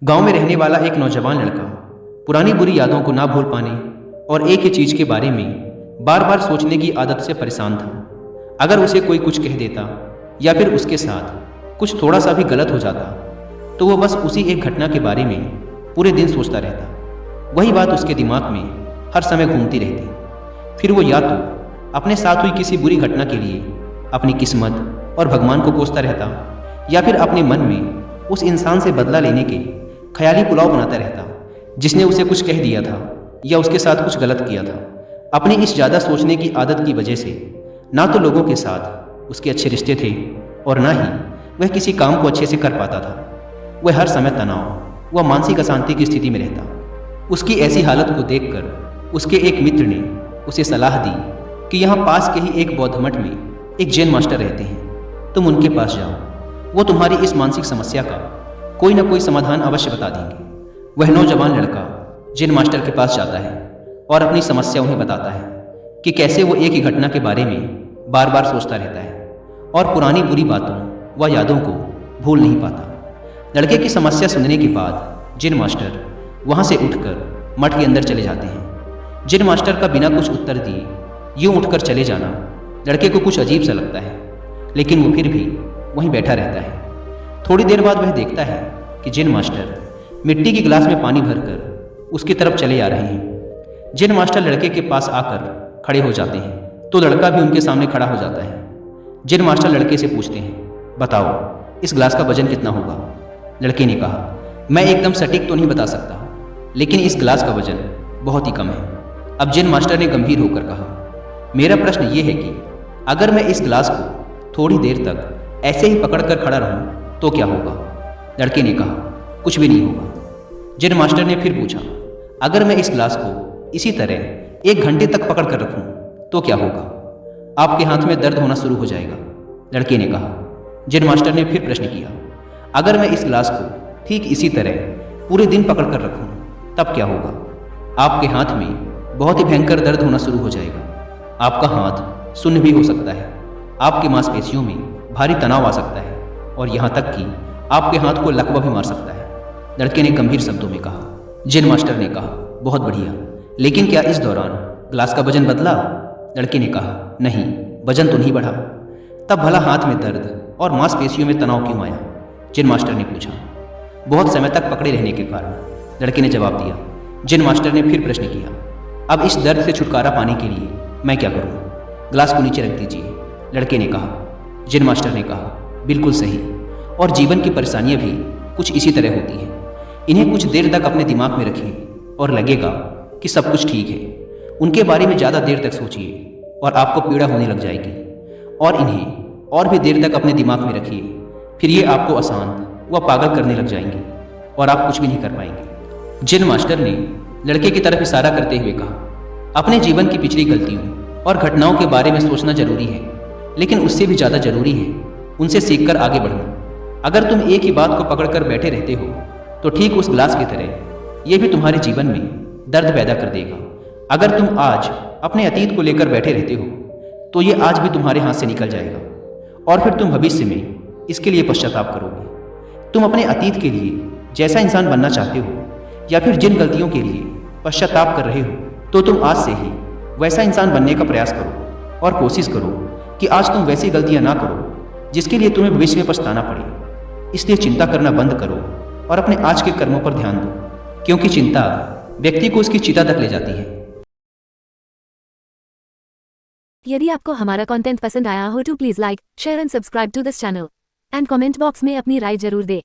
गांव में रहने वाला एक नौजवान लड़का पुरानी बुरी यादों को ना भूल पाने और एक ही चीज के बारे में बार बार सोचने की आदत से परेशान था। अगर उसे कोई कुछ कह देता या फिर उसके साथ कुछ थोड़ा सा भी गलत हो जाता तो वो बस उसी एक घटना के बारे में पूरे दिन सोचता रहता। वही बात उसके दिमाग में हर समय घूमती रहती। फिर वो या तो अपने साथ हुई किसी बुरी घटना के लिए अपनी किस्मत और भगवान को कोसता रहता या फिर अपने मन में उस इंसान से बदला लेने के ख्याली पुलाव बनाता रहता जिसने उसे कुछ कह दिया था या उसके साथ कुछ गलत किया था। अपनी इस ज़्यादा सोचने की आदत की वजह से ना तो लोगों के साथ उसके अच्छे रिश्ते थे और ना ही वह किसी काम को अच्छे से कर पाता था। वह हर समय तनाव व मानसिक अशांति की स्थिति में रहता। उसकी ऐसी हालत को देखकर उसके एक मित्र ने उसे सलाह दी कि यहाँ पास के ही एक बौद्ध मठ में एक जैन मास्टर रहते हैं, तुम उनके पास जाओ, वो तुम्हारी इस मानसिक समस्या का कोई ना कोई समाधान अवश्य बता देंगे। वह नौजवान लड़का जैन मास्टर के पास जाता है और अपनी समस्या उन्हें बताता है कि कैसे वो एक ही घटना के बारे में बार बार सोचता रहता है और पुरानी बुरी बातों व यादों को भूल नहीं पाता। लड़के की समस्या सुनने के बाद जैन मास्टर वहाँ से उठकर मठ के अंदर चले जाते हैं। जैन मास्टर का बिना कुछ उत्तर दिए यूँ उठकर चले जाना लड़के को कुछ अजीब सा लगता है, लेकिन वो फिर भी वहीं बैठा रहता है। थोड़ी देर बाद वह देखता है कि जैन मास्टर मिट्टी की गिलास में पानी भरकर उसकी तरफ चले आ रहे हैं। जैन मास्टर लड़के के पास आकर खड़े हो जाते हैं तो लड़का भी उनके सामने खड़ा हो जाता है। जैन मास्टर लड़के से पूछते हैं, बताओ इस गिलास का वजन कितना होगा? लड़के ने कहा, मैं एकदम सटीक तो नहीं बता सकता, लेकिन इस गिलास का वजन बहुत ही कम है। अब जैन मास्टर ने गंभीर होकर कहा, मेरा प्रश्न ये है कि अगर मैं इस गिलास को थोड़ी देर तक ऐसे ही पकड़कर खड़ा रहूं तो क्या होगा? लड़के ने कहा, कुछ भी नहीं होगा। जैन मास्टर ने फिर पूछा, अगर मैं इस गिलास को इसी तरह 1 घंटे तक पकड़ कर रखूं तो क्या होगा? आपके हाथ में दर्द होना शुरू हो जाएगा। लड़के ने कहा। जैन मास्टर ने फिर प्रश्न किया, अगर मैं इस गिलास को ठीक इसी तरह पूरे दिन पकड़ कर रखूं तब क्या होगा? आपके हाथ में बहुत ही भयंकर दर्द होना शुरू हो जाएगा। आपका हाथ सुन्न भी हो सकता है, आपकी मांसपेशियों में भारी तनाव आ सकता है और यहाँ तक कि आपके हाथ को लकवा भी मार सकता है। लड़के ने गंभीर शब्दों में कहा। जैन मास्टर ने कहा, बहुत बढ़िया, लेकिन क्या इस दौरान गिलास का वजन बदला? लड़के ने कहा, नहीं, वजन तो नहीं बढ़ा। तब भला हाथ में दर्द और मांसपेशियों में तनाव क्यों आया? जैन मास्टर ने पूछा। बहुत समय तक पकड़े रहने के कारण, लड़के ने जवाब दिया। जैन मास्टर ने फिर प्रश्न किया, अब इस दर्द से छुटकारा पाने के लिए मैं क्या करूँ? गिलास को नीचे रख दीजिए। लड़के ने कहा। जैन मास्टर ने कहा, बिल्कुल सही, और जीवन की परेशानियां भी कुछ इसी तरह होती हैं। इन्हें कुछ देर तक अपने दिमाग में रखिए और लगेगा कि सब कुछ ठीक है। उनके बारे में ज़्यादा देर तक सोचिए और आपको पीड़ा होने लग जाएगी, और इन्हें और भी देर तक अपने दिमाग में रखिए, फिर ये आपको अशांत व पागल करने लग जाएंगे और आप कुछ भी नहीं कर पाएंगे। जैन मास्टर ने लड़के की तरफ इशारा करते हुए कहा, अपने जीवन की पिछली गलतियों और घटनाओं के बारे में सोचना जरूरी है, लेकिन उससे भी ज़्यादा जरूरी है उनसे सीखकर आगे बढ़ना। अगर तुम एक ही बात को पकड़कर बैठे रहते हो तो ठीक उस गिलास की तरह ये भी तुम्हारे जीवन में दर्द पैदा कर देगा। अगर तुम आज अपने अतीत को लेकर बैठे रहते हो तो ये आज भी तुम्हारे हाथ से निकल जाएगा और फिर तुम भविष्य में इसके लिए पश्चाताप करोगे। तुम अपने अतीत के लिए जैसा इंसान बनना चाहते हो या फिर जिन गलतियों के लिए पश्चाताप कर रहे हो तो तुम आज से ही वैसा इंसान बनने का प्रयास करो और कोशिश करो कि आज तुम वैसी गलतियां ना करो जिसके लिए तुम्हें भविष्य में पछताना पड़े। इसलिए चिंता करना बंद करो और अपने आज के कर्मों पर ध्यान दो, क्योंकि चिंता व्यक्ति को उसकी चिता तक ले जाती है। यदि आपको हमारा कंटेंट पसंद आया हो तो please like, share and subscribe to this channel and comment box में अपनी राय जरूर दें।